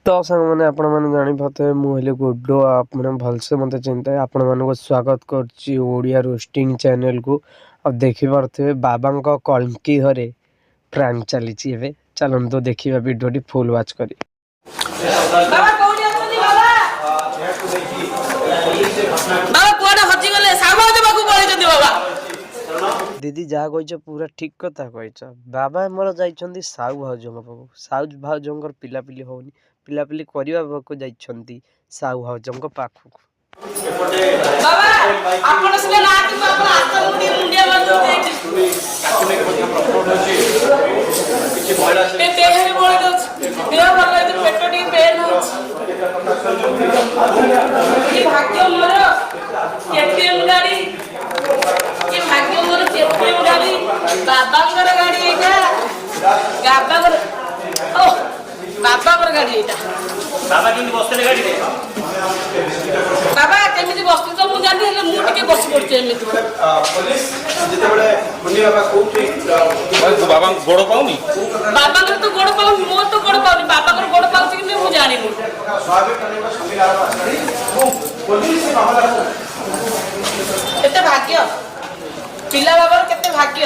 तो सांग मैंने आपण मैंने जानी पाते मुझे गुड्डो आप मैंने भलसे मत चिंता है आपण मान को स्वागत करछि ओडिया रोस्टिंग चैनल को। अब देखि पारथे बाबा को कल्की घरे प्रैंक चली एबे चलन तो देखिबा वीडियो फुल वॉच करी। बाबा कोडी अछनी बाबा बाबा कोडा हजि गले सामा देबाकू पड़े जदी बाबा दीदी जहाँ कह पूरा ठीक कथा कह बाबा मोर जाइछन्ती साहू भाउजों पाखु साहू भाउजों पिलापिली होनी पिलापिली करने को जाइछन्ती साहू भाउजों पाखु। बाबा आपण सिले नाती को आपण आस्था मुंडी मुंडिया बंद देख पे देह बोल दो देह भल है तो पेट टी पेन हो की भाग्य मोर केटीएम गाड़ी की भाग्य मोर केटीएम गाड़ी बाबा कर गाड़ी एटा बाबा कर ओ बाबा कर गाड़ी एटा बाबा केमि बसते गाड़ी रे बाबा केमिति बसते तो मु जानि हेले मु टिके बस पड़ते एमिति पुलिस जते बडे मुन्नी बाबा कोठी भाई बाबा गोड़ पाउनी बाबा कर तो गोड़ पाउ मो तो गोड़ पाउनी बाबा कर गोड़ पाउ कि मु जानि नु स्वागत करने का संविधान आचरण पुलिस से मामला केते भाग्य पिला बाबा केते भाग्य